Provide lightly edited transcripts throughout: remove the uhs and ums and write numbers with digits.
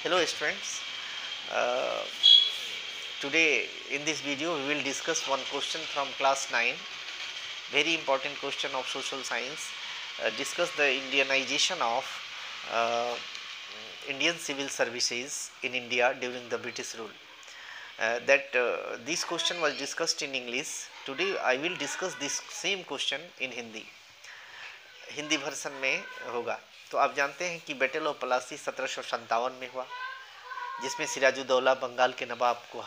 Hello students, uh, today in this video we will discuss one question from class 9, very important question of social science. Discuss the Indianization of uh, Indian civil services in India during the British rule. This question was discussed in English. Today I will discuss this same question in Hindi. Hindi version में होगा। तो आप जानते हैं कि battle of Palasi 1757 में हुआ, जिसमें सिराजुद्दौला बंगाल के नवाब को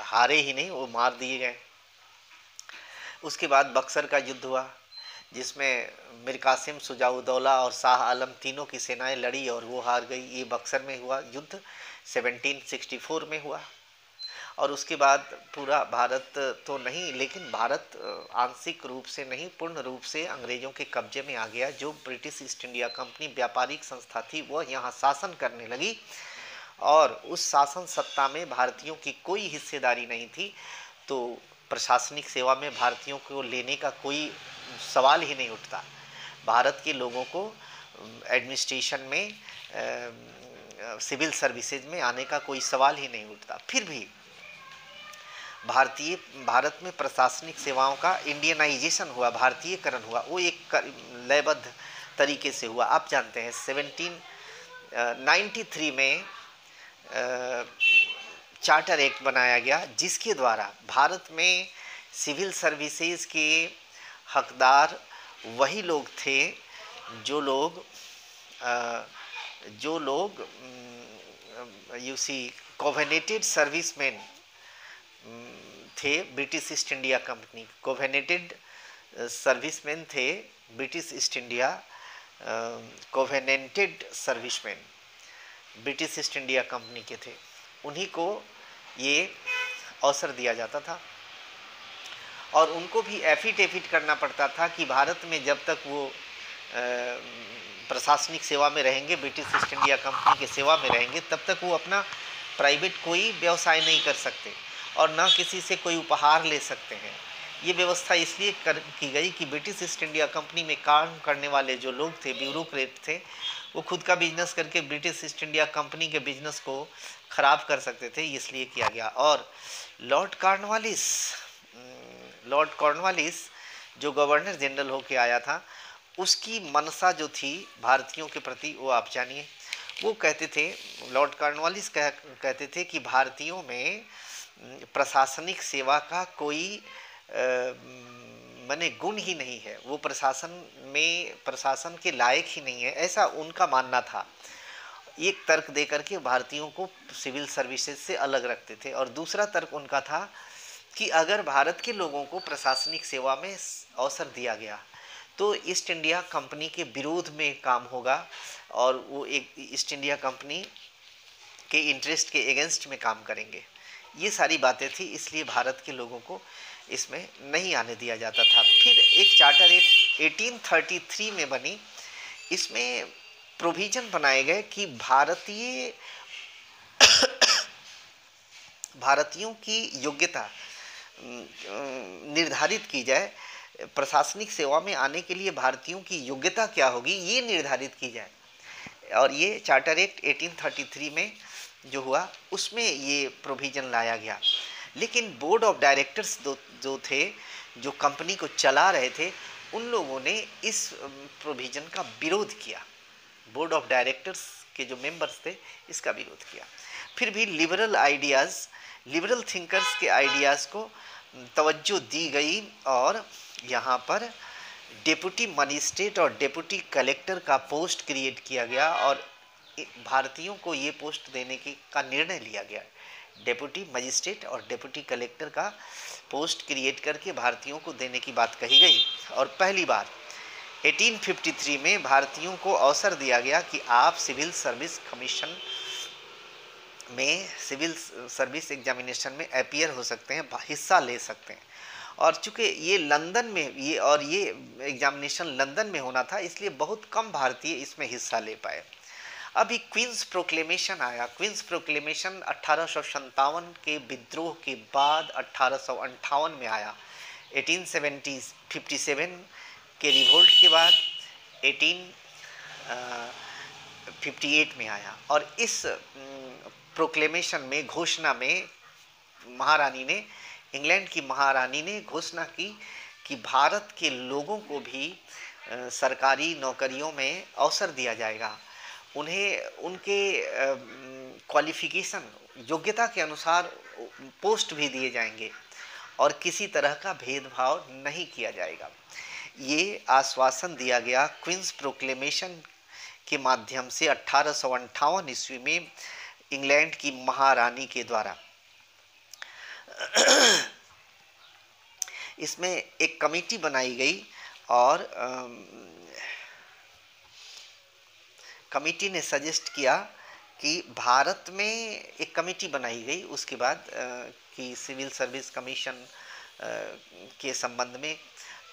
हारे ही नहीं, वो मार दिए गए। उसके बाद बक्सर का युद्ध हुआ, जिसमें मीर कासिम, शुजाउद्दौला और शाह आलम तीनों की सेनाएं लड़ी और वो हार गई। ये बक्सर में हुआ युद्ध 1764 में हुआ। और उसके बाद पूरा भारत तो नहीं, लेकिन भारत आंशिक रूप से नहीं, पूर्ण रूप से अंग्रेजों के कब्जे में आ गया। जो ब्रिटिश ईस्ट इंडिया कंपनी व्यापारिक संस्था थी वह यहाँ शासन करने लगी और उस शासन सत्ता में भारतीयों की कोई हिस्सेदारी नहीं थी। तो प्रशासनिक सेवा में भारतीयों को लेने का कोई सवाल ही नहीं उठता। भारत के लोगों को एडमिनिस्ट्रेशन में, सिविल सर्विसेज में आने का कोई सवाल ही नहीं उठता। फिर भी भारत में प्रशासनिक सेवाओं का इंडियनाइजेशन हुआ, भारतीयकरण हुआ। वो एक लयबद्ध तरीके से हुआ। आप जानते हैं 1793 में चार्टर एक्ट बनाया गया, जिसके द्वारा भारत में सिविल सर्विसेज के हकदार वही लोग थे जो लोग कोवेनेटेड सर्विसमैन थे British East India company. Covenanted serviceman थे British East India, covenanted serviceman British East India company के थे। उन्हीं को ये अवसर दिया जाता था और उनको भी एफिडेविट करना पड़ता था कि भारत में जब तक वो प्रशासनिक सेवा में रहेंगे, ब्रिटिश ईस्ट इंडिया कंपनी के सेवा में रहेंगे, तब तक वो अपना प्राइवेट कोई व्यवसाय नहीं कर सकते और ना किसी से कोई उपहार ले सकते हैं। ये व्यवस्था इसलिए की गई कि ब्रिटिश ईस्ट इंडिया कंपनी में काम करने वाले जो लोग थे, ब्यूरोक्रेट थे, वो खुद का बिजनेस करके ब्रिटिश ईस्ट इंडिया कंपनी के बिजनेस को ख़राब कर सकते थे, इसलिए किया गया। और लॉर्ड कॉर्नवालिस जो गवर्नर जनरल होके आया था, उसकी मनसा जो थी भारतीयों के प्रति, वो आप जानिए। वो कहते थे, लॉर्ड कॉर्नवालिस कहते थे कि भारतीयों में प्रशासनिक सेवा का कोई माने गुण ही नहीं है, वो प्रशासन के लायक ही नहीं है, ऐसा उनका मानना था। एक तर्क दे करके भारतीयों को सिविल सर्विसेज से अलग रखते थे। और दूसरा तर्क उनका था कि अगर भारत के लोगों को प्रशासनिक सेवा में अवसर दिया गया तो ईस्ट इंडिया कंपनी के विरोध में काम होगा और वो एक ईस्ट इंडिया कंपनी के इंटरेस्ट के अगेंस्ट में काम करेंगे। ये सारी बातें थी, इसलिए भारत के लोगों को इसमें नहीं आने दिया जाता था। फिर एक चार्टर एक्ट 1833 में बनी। इसमें प्रोविजन बनाए गए कि भारतीयों की योग्यता निर्धारित की जाए। प्रशासनिक सेवा में आने के लिए भारतीयों की योग्यता क्या होगी, ये निर्धारित की जाए। और ये चार्टर एक्ट 1833 में जो हुआ, उसमें ये प्रोविज़न लाया गया। लेकिन बोर्ड ऑफ डायरेक्टर्स जो थे, जो कंपनी को चला रहे थे, उन लोगों ने इस प्रोविज़न का विरोध किया। बोर्ड ऑफ डायरेक्टर्स के जो मेंबर्स थे, इसका विरोध किया। फिर भी लिबरल थिंकर्स के आइडियाज़ को तवज्जो दी गई और यहाँ पर डेप्यूटी मजिस्ट्रेट और डेप्यूटी कलेक्टर का पोस्ट क्रिएट किया गया और भारतीयों को ये पोस्ट देने का निर्णय लिया गया। डेप्यूटी मजिस्ट्रेट और डेप्यूटी कलेक्टर का पोस्ट क्रिएट करके भारतीयों को देने की बात कही गई। और पहली बार 1853 में भारतीयों को अवसर दिया गया कि आप सिविल सर्विस कमीशन में, सिविल सर्विस एग्जामिनेशन में अपीयर हो सकते हैं, हिस्सा ले सकते हैं। और चूँकि ये लंदन में ये एग्जामिनेशन लंदन में होना था, इसलिए बहुत कम भारतीय इसमें हिस्सा ले पाए। अभी क्वींस प्रोक्लेमेशन आया। क्वींस प्रोक्लेमेशन 1857 के विद्रोह के बाद 1858 में आया। 1857 के रिवोल्ट के बाद 58 में आया। और इस प्रोक्लेमेशन में, घोषणा में, महारानी ने, इंग्लैंड की महारानी ने घोषणा की कि भारत के लोगों को भी सरकारी नौकरियों में अवसर दिया जाएगा, उन्हें उनके क्वालिफिकेशन, योग्यता के अनुसार पोस्ट भी दिए जाएंगे और किसी तरह का भेदभाव नहीं किया जाएगा। ये आश्वासन दिया गया क्वींस प्रोक्लेमेशन के माध्यम से 1858 ईस्वी में इंग्लैंड की महारानी के द्वारा। इसमें एक कमेटी बनाई गई और कमेटी ने सजेस्ट किया कि भारत में एक कमेटी बनाई गई उसके बाद कि सिविल सर्विस कमीशन के संबंध में।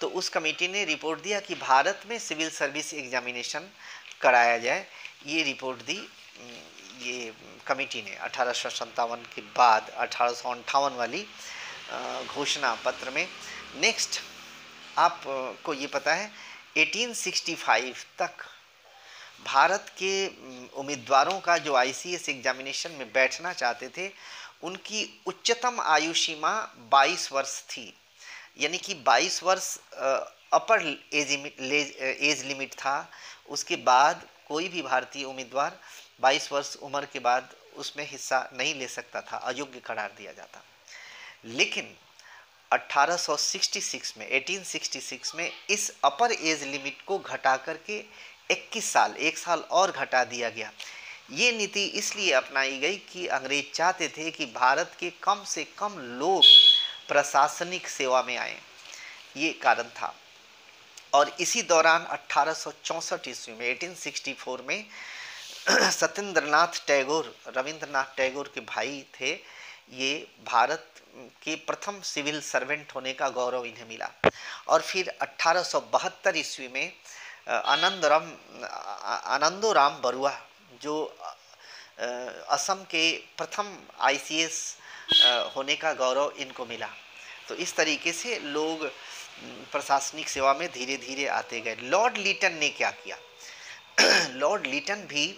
तो उस कमेटी ने रिपोर्ट दिया कि भारत में सिविल सर्विस एग्जामिनेशन कराया जाए। ये रिपोर्ट दी ये कमेटी ने 1857 के बाद 1858 वाली घोषणा पत्र में। नेक्स्ट आपको ये पता है 1865 तक भारत के उम्मीदवारों का जो आईसीएस एग्जामिनेशन में बैठना चाहते थे उनकी उच्चतम आयु सीमा 22 वर्ष थी, यानी कि 22 वर्ष अपर एज लिमिट था। उसके बाद कोई भी भारतीय उम्मीदवार 22 वर्ष उम्र के बाद उसमें हिस्सा नहीं ले सकता था, अयोग्य करार दिया जाता। लेकिन 1866 में इस अपर एज लिमिट को घटा करके 21 साल, एक साल और घटा दिया गया। ये नीति इसलिए अपनाई गई कि अंग्रेज चाहते थे कि भारत के कम से कम लोग प्रशासनिक सेवा में आए, ये कारण था। और इसी दौरान 1864 ईस्वी में 1864 में सत्येंद्रनाथ टैगोर, रविंद्रनाथ टैगोर के भाई थे, ये भारत के प्रथम सिविल सर्वेंट होने का गौरव इन्हें मिला। और फिर 1872 ईस्वी में आनंदोराम बरुआ, जो असम के प्रथम आईसीएस होने का गौरव इनको मिला। तो इस तरीके से लोग प्रशासनिक सेवा में धीरे धीरे आते गए। लॉर्ड लीटन ने क्या किया? लॉर्ड लीटन भी,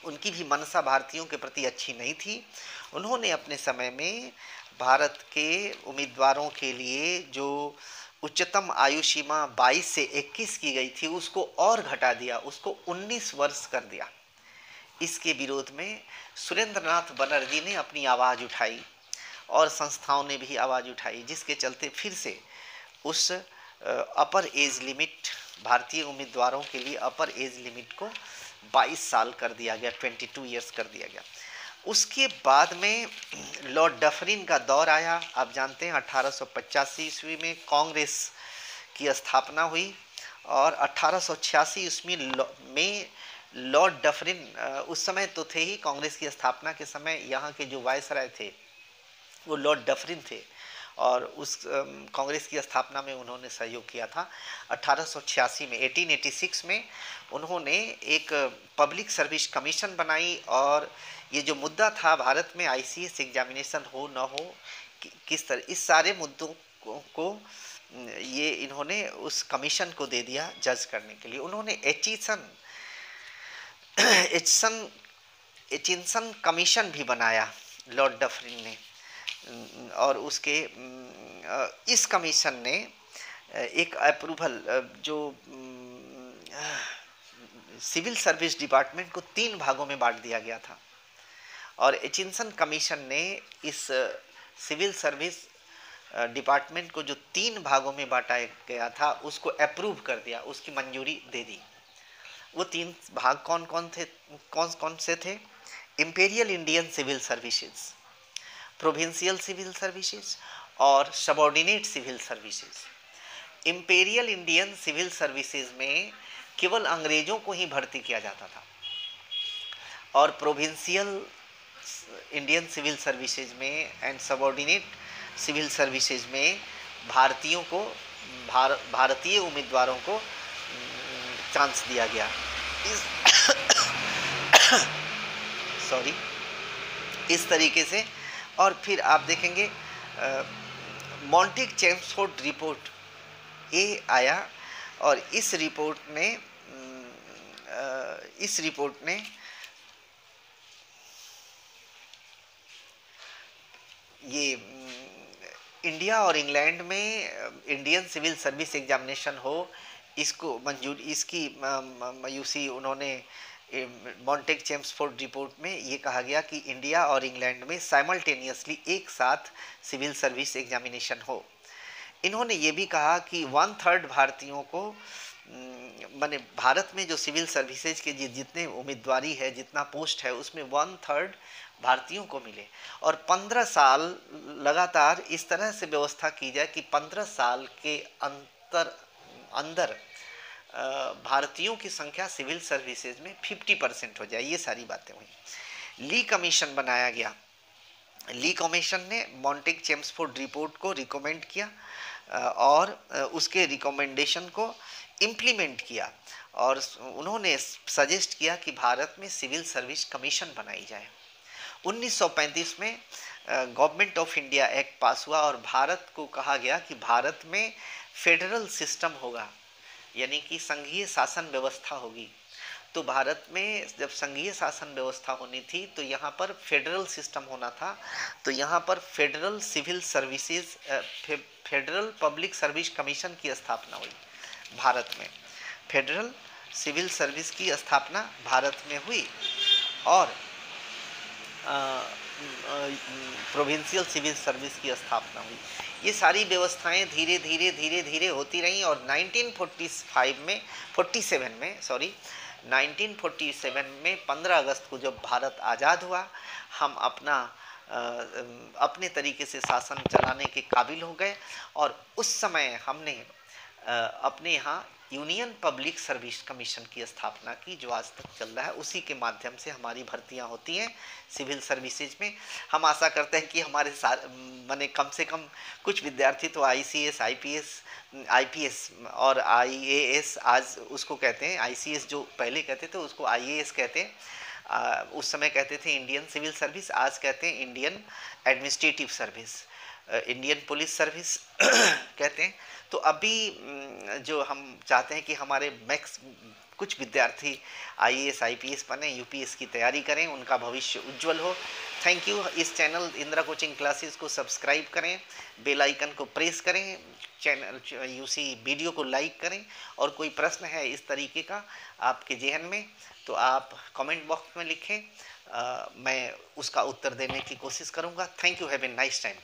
उनकी भी मनसा भारतीयों के प्रति अच्छी नहीं थी। उन्होंने अपने समय में भारत के उम्मीदवारों के लिए जो उच्चतम आयु सीमा 22 से 21 की गई थी उसको और घटा दिया, उसको 19 वर्ष कर दिया। इसके विरोध में सुरेंद्रनाथ बनर्जी ने अपनी आवाज़ उठाई और संस्थाओं ने भी आवाज़ उठाई, जिसके चलते फिर से उस अपर एज लिमिट, भारतीय उम्मीदवारों के लिए अपर एज लिमिट को 22 साल कर दिया गया, 22 ईयर्स कर दिया गया। उसके बाद में लॉर्ड डफरिन का दौर आया। आप जानते हैं 1885 ईस्वी में कांग्रेस की स्थापना हुई और 1886 ईस्वी में लॉर्ड डफरिन, उस समय तो थे ही, कांग्रेस की स्थापना के समय यहाँ के जो वायसराय थे वो लॉर्ड डफरिन थे और उस कांग्रेस की स्थापना में उन्होंने सहयोग किया था। 1886 में 1886 में उन्होंने एक पब्लिक सर्विस कमीशन बनाई और ये जो मुद्दा था भारत में आईसीएस एग्जामिनेशन हो न हो, किस तरह, इस सारे मुद्दों को ये इन्होंने उस कमीशन को दे दिया जज करने के लिए। उन्होंने एचिंसन कमीशन भी बनाया लॉर्ड डफरिन ने, और उसके इस कमीशन ने एक अप्रूवल, जो सिविल सर्विस डिपार्टमेंट को 3 भागों में बांट दिया गया था और एचिंसन कमीशन ने इस सिविल सर्विस डिपार्टमेंट को जो 3 भागों में बांटा गया था उसको अप्रूव कर दिया, उसकी मंजूरी दे दी। वो 3 भाग कौन कौन से थे? Imperial Indian Civil Services, Provincial Civil Services और Subordinate Civil Services. Imperial Indian Civil Services में केवल अंग्रेजों को ही भर्ती किया जाता था और प्रोविंशियल इंडियन सिविल सर्विसेज में एंड सबऑर्डिनेट सिविल सर्विसेज में भारतीयों को, भारतीय उम्मीदवारों को चांस दिया गया। इस तरीके से। और फिर आप देखेंगे मॉन्टेग चेम्सफोर्ड रिपोर्ट ये आया और इस रिपोर्ट ने इस रिपोर्ट ने ये इंडिया और इंग्लैंड में इंडियन सिविल सर्विस एग्जामिनेशन हो, इसको मंजूर, इसकी मायूसी उन्होंने मॉन्टेग चेम्सफोर्ड रिपोर्ट में ये कहा गया कि इंडिया और इंग्लैंड में साइमल्टेनियसली एक साथ सिविल सर्विस एग्जामिनेशन हो। इन्होंने ये भी कहा कि 1/3 भारतीयों को माने भारत में जो सिविल सर्विसेज के जितने उम्मीदवारी है, जितना पोस्ट है, उसमें 1/3 भारतीयों को मिले और 15 साल लगातार इस तरह से व्यवस्था की जाए कि 15 साल के अंदर भारतीयों की संख्या सिविल सर्विसेज में 50% हो जाए। ये सारी बातें हुई। ली कमीशन बनाया गया। ली कमीशन ने मॉन्टेग चेम्सफोर्ड रिपोर्ट को रिकमेंड किया और उसके रिकमेंडेशन को इम्प्लीमेंट किया और उन्होंने सजेस्ट किया कि भारत में सिविल सर्विस कमीशन बनाई जाए। 1935 में गवर्नमेंट ऑफ इंडिया एक्ट पास हुआ और भारत को कहा गया कि भारत में फेडरल सिस्टम होगा, यानी कि संघीय शासन व्यवस्था होगी। तो भारत में जब संघीय शासन व्यवस्था होनी थी तो यहाँ पर फेडरल सिस्टम होना था। तो यहाँ पर federal civil services federal public service commission की स्थापना हुई भारत में। फेडरल सिविल सर्विस की स्थापना भारत में हुई और प्रोविंशियल सिविल सर्विस की स्थापना हुई। ये सारी व्यवस्थाएं धीरे धीरे होती रहीं और 1947 में 15 अगस्त को जब भारत आज़ाद हुआ, हम अपने तरीके से शासन चलाने के काबिल हो गए और उस समय हमने अपने यहाँ यूनियन पब्लिक सर्विस कमीशन की स्थापना की, जो आज तक चल रहा है। उसी के माध्यम से हमारी भर्तियां होती हैं सिविल सर्विसेज में। हम आशा करते हैं कि हमारे माने कम से कम कुछ विद्यार्थी तो ICS, IPS, IPS और IAS, आज उसको कहते हैं ICS, जो पहले कहते थे उसको IAS कहते हैं। उस समय कहते थे इंडियन सिविल सर्विस, आज कहते हैं Indian administrative service, Indian police service कहते हैं। तो अभी जो हम चाहते हैं कि हमारे कुछ विद्यार्थी IAS, IPS बने, UPS की तैयारी करें, उनका भविष्य उज्जवल हो। Thank you. इस चैनल इंदिरा कोचिंग क्लासेस को सब्सक्राइब करें, बेल आइकन को प्रेस करें, चैनल UC वीडियो को लाइक करें और कोई प्रश्न है इस तरीके का आपके जहन में तो आप कमेंट बॉक्स में लिखें, मैं उसका उत्तर देने की कोशिश करूँगा। Thank you. Have a nice time.